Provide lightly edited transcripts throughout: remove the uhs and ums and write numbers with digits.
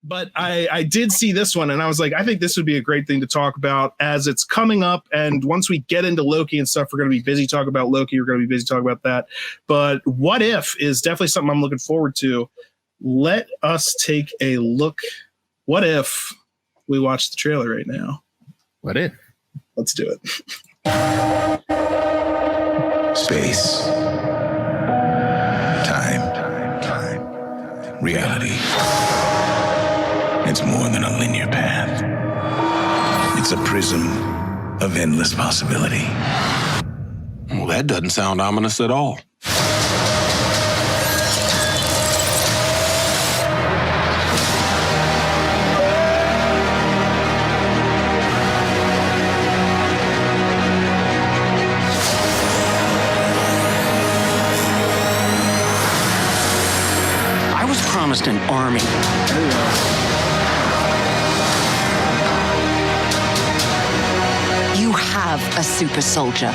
But I did see this one, and I was like, I think this would be a great thing to talk about as it's coming up. And once we get into Loki and stuff, we're going to be busy talking about Loki. We're going to be busy talking about that. But What If is definitely something I'm looking forward to. Let us take a look. What if we watch the trailer right now? What if? Let's do it. Space. Time. Reality. It's more than a linear path. It's a prism of endless possibility. Well, that doesn't sound ominous at all. I was promised an army. You have a super soldier.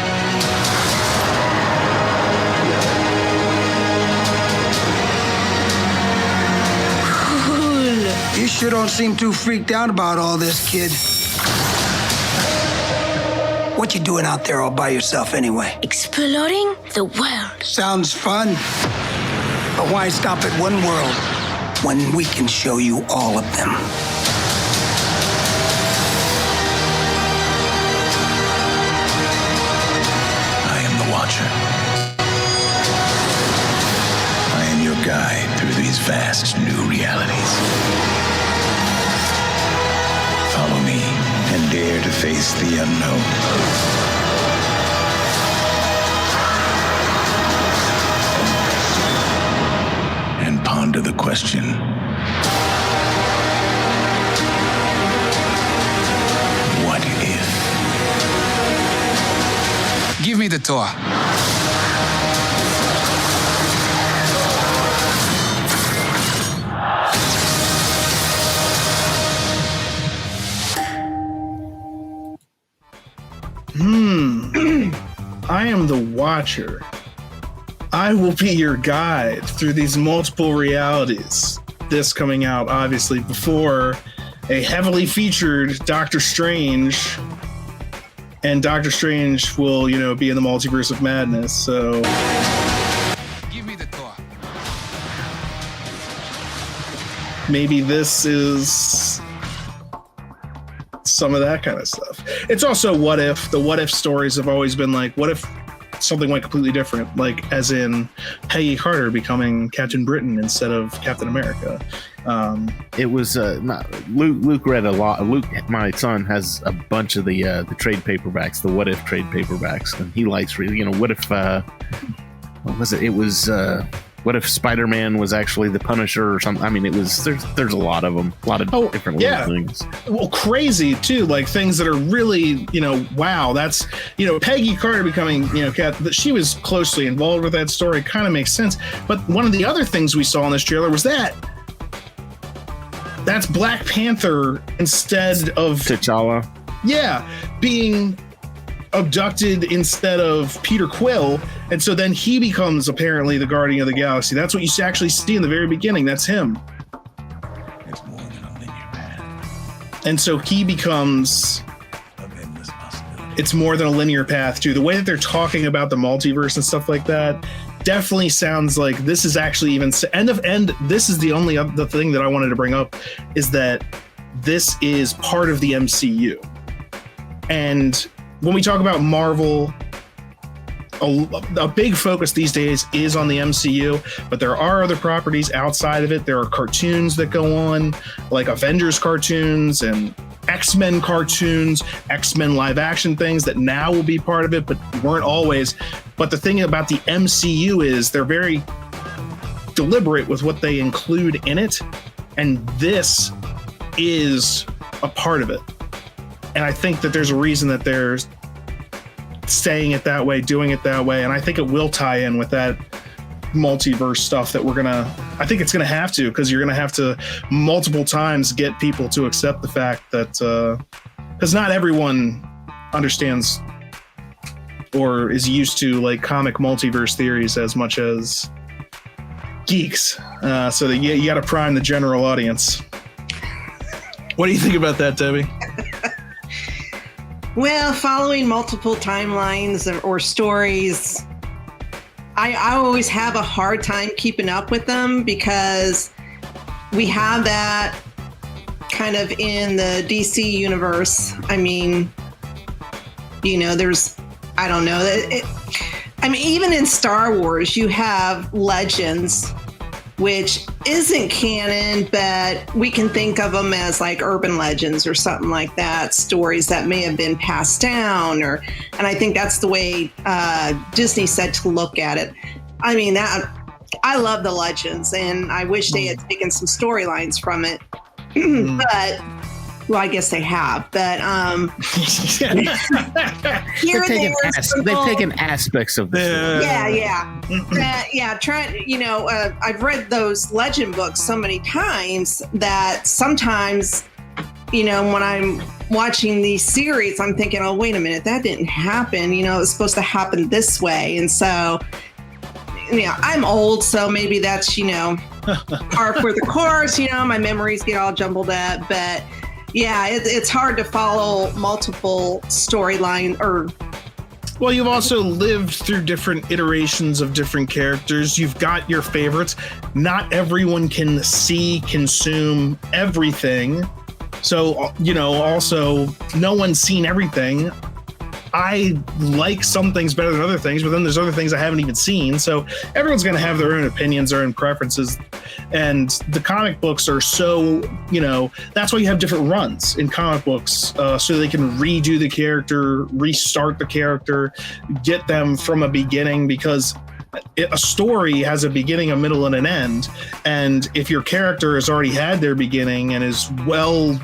Cool. You sure don't seem too freaked out about all this, kid. What you doing out there all by yourself anyway? Exploring the world. Sounds fun. But why stop at one world when we can show you all of them? Watcher. I am your guide through these vast new realities. Follow me and dare to face the unknown. And ponder the question, what if? Give me the tour. I am the Watcher. I will be your guide through these multiple realities. This coming out, obviously, before a heavily featured Doctor Strange. And Doctor Strange will, be in the multiverse of madness. So Give me the tour. Maybe this is some of that kind of stuff. It's also what if. The what if stories have always been like, what if something went completely different? Like, as in Peggy Carter becoming Captain Britain instead of Captain America. It was Luke read a lot. Luke, my son, has a bunch of the trade paperbacks, the What If trade paperbacks, and he likes reading. What if? What was it? It was what if Spider-Man was actually the Punisher or something? I mean, it was there's a lot of them, a lot of different little things. Well, crazy too, like things that are really, wow. That's Peggy Carter becoming she was closely involved with that story. Kind of makes sense. But one of the other things we saw in this trailer was that's Black Panther instead of T'Challa. Yeah, being abducted instead of Peter Quill, and so then he becomes apparently the Guardian of the Galaxy. That's what you actually see in the very beginning. That's him. It's more than a linear path. And so he becomes. It's more than a linear path too. The way that they're talking about the multiverse and stuff like that definitely sounds like this is actually even end. This is the thing that I wanted to bring up is that this is part of the MCU. And when we talk about Marvel, a big focus these days is on the MCU, but there are other properties outside of it. There are cartoons that go on, like Avengers cartoons and X-Men cartoons, X-Men live action things that now will be part of it, but weren't always. But the thing about the MCU is they're very deliberate with what they include in it, and this is a part of it. And I think that there's a reason that they're saying it that way, doing it that way, and I think it will tie in with that multiverse stuff that I think it's gonna have to, because you're gonna have to multiple times get people to accept the fact that because not everyone understands or is used to like comic multiverse theories as much as geeks, so that you got to prime the general audience. What do you think about that, Debbie? Well, following multiple timelines or stories, I always have a hard time keeping up with them because we have that kind of in the DC universe. I mean, there's, I don't know. Even in Star Wars, you have legends, which isn't canon, but we can think of them as like urban legends or something like that, stories that may have been passed down, and I think that's the way Disney said to look at it. I mean, I love the legends, and I wish they had taken some storylines from it, but. Well, I guess they have, but they've taken aspects of this. I've read those legend books so many times that sometimes, when I'm watching these series, I'm thinking, oh, wait a minute, that didn't happen. It was supposed to happen this way. And so, I'm old, so maybe that's, par for the course, my memories get all jumbled up, but yeah, it's hard to follow multiple storyline Well, you've also lived through different iterations of different characters. You've got your favorites. Not everyone can consume everything. So, also no one's seen everything. I like some things better than other things, but then there's other things I haven't even seen. So everyone's going to have their own opinions, their own preferences. And the comic books are so, that's why you have different runs in comic books, so they can redo the character, restart the character, get them from a beginning, because a story has a beginning, a middle, and an end. And if your character has already had their beginning and is well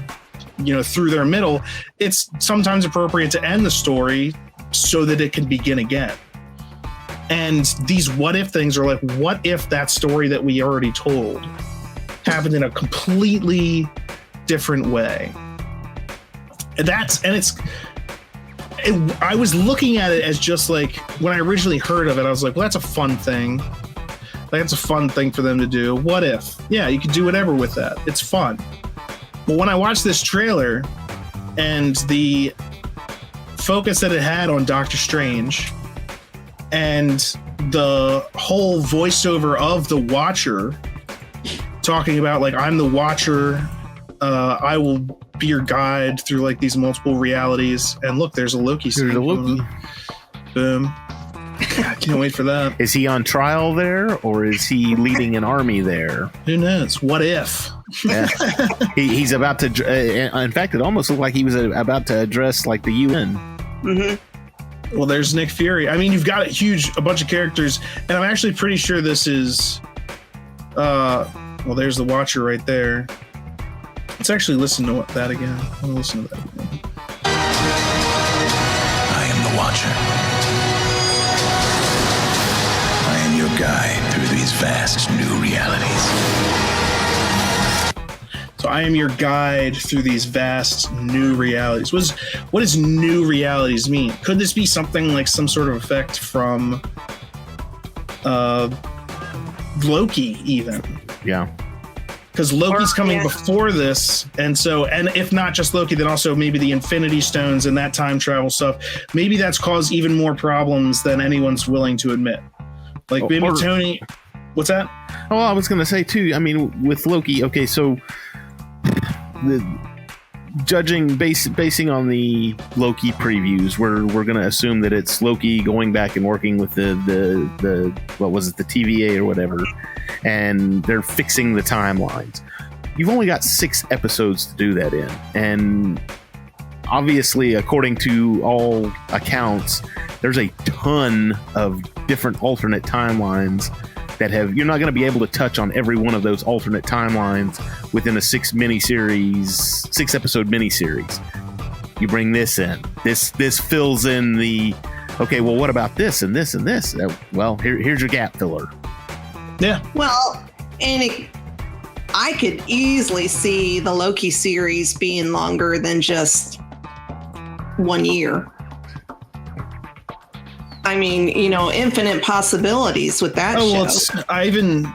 through their middle, it's sometimes appropriate to end the story so that it can begin again. And these what if things are like, what if that story that we already told happened in a completely different way? I was looking at it as just like, when I originally heard of it, I was like, well, that's a fun thing. That's a fun thing for them to do. What if? Yeah, you could do whatever with that. It's fun. But when I watched this trailer and the focus that it had on Doctor Strange and the whole voiceover of the Watcher talking about, like, I'm the Watcher, I will be your guide through like these multiple realities, and look, there's a Loki scene. There's a Loki. Boom. God, can't wait for that. Is he on trial there, or is he leading an army there? Who knows? What if? Yeah. He's about to. In fact, it almost looked like he was about to address like the UN. Mm-hmm. Well, there's Nick Fury. I mean, you've got a bunch of characters, and I'm actually pretty sure this is. Well, there's the Watcher right there. Let's actually listen to that again. I'll listen to that again. I am the Watcher. I am your guide through these vast new realities. So I am your guide through these vast new realities. What does new realities mean? Could this be something like some sort of effect from Loki even? Yeah. Because Loki's coming before this, and if not just Loki, then also maybe the Infinity Stones and that time travel stuff. Maybe that's caused even more problems than anyone's willing to admit. Like maybe Tony, what's that? Oh, I was going to say too. I mean, with Loki, okay, so basing on the Loki previews, we're going to assume that it's Loki going back and working with the what was it, the TVA or whatever, and they're fixing the timelines. You've only got 6 episodes to do that in, and obviously, according to all accounts, there's a ton of different alternate timelines that you're not going to be able to touch on every one of those alternate timelines within a 6 episode miniseries. You bring this in. This fills in the, okay, well, what about this and this and this? Well, here's your gap filler. Yeah. Well, and I could easily see the Loki series being longer than just 1 year. I mean, infinite possibilities with that show.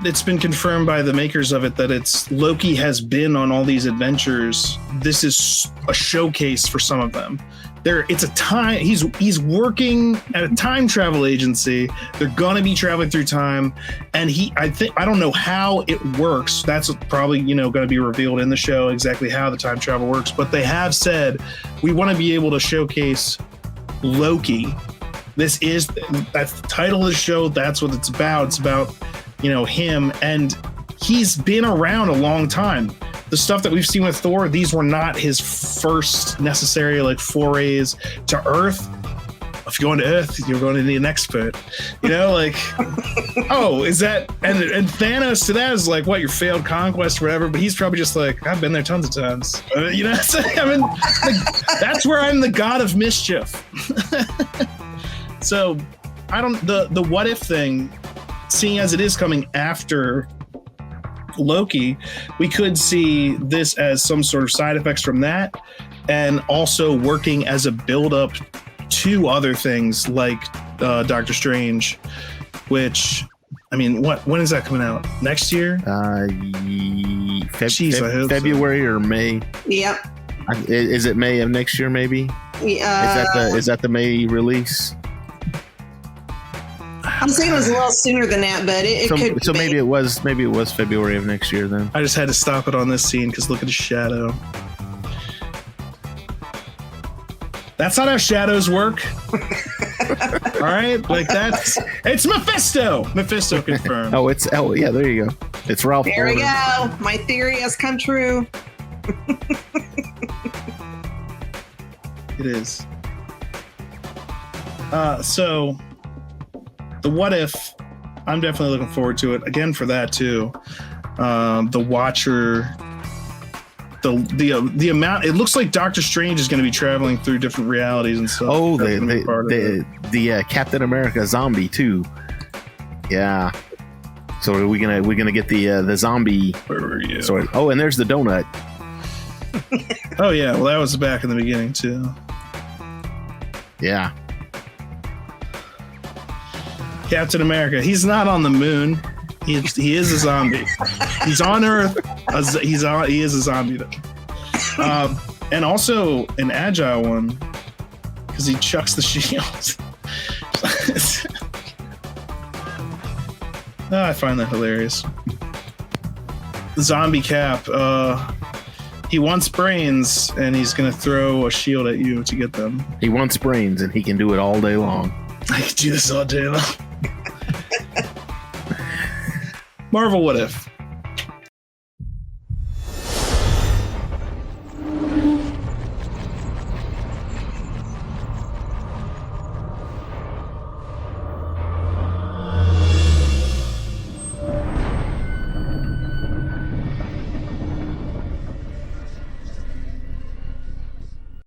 It's been confirmed by the makers of it that Loki has been on all these adventures. This is a showcase for some of them. He's working at a time travel agency. They're gonna be traveling through time, and I don't know how it works. That's probably gonna be revealed in the show exactly how the time travel works. But they have said we want to be able to showcase Loki. That's the title of the show. That's what it's about. It's about him, and he's been around a long time. The stuff that we've seen with Thor, these were not his first necessary forays to Earth. If you're going to Earth, you're going to need an expert. Oh, is that and Thanos to that is what, your failed conquest or whatever, but he's probably just I've been there tons of times. That's where I'm the god of mischief. So the what if thing, seeing as it is coming after Loki, we could see this as some sort of side effects from that, and also working as a build-up to other things like Doctor Strange, which when is that coming out? Next year? February or May? Yep. Is it May of next year? Maybe. Is that the May release? I'm saying it was a little sooner than that, but it could. So maybe it was February of next year then. I just had to stop it on this scene because look at his shadow. That's not how shadows work. All right, it's Mephisto. Mephisto confirmed. Oh yeah, there you go. It's Ralph. There we go. My theory has come true. It is. So the what if, I'm definitely looking forward to it again for that too. The Watcher, the amount, it looks like Doctor Strange is going to be traveling through different realities and stuff. Oh, the Captain America zombie too. Yeah. So are we gonna get the zombie? Where were you? Sorry. Oh, and there's the donut. Oh yeah, well that was back in the beginning too. Yeah. Captain America. He's not on the moon. He is a zombie. He's on Earth. He is a zombie though. And also an agile one because he chucks the shield. I find that hilarious. Zombie Cap. He wants brains, and he's gonna throw a shield at you to get them. He wants brains, and he can do it all day long. I can do this all day long. Marvel What If.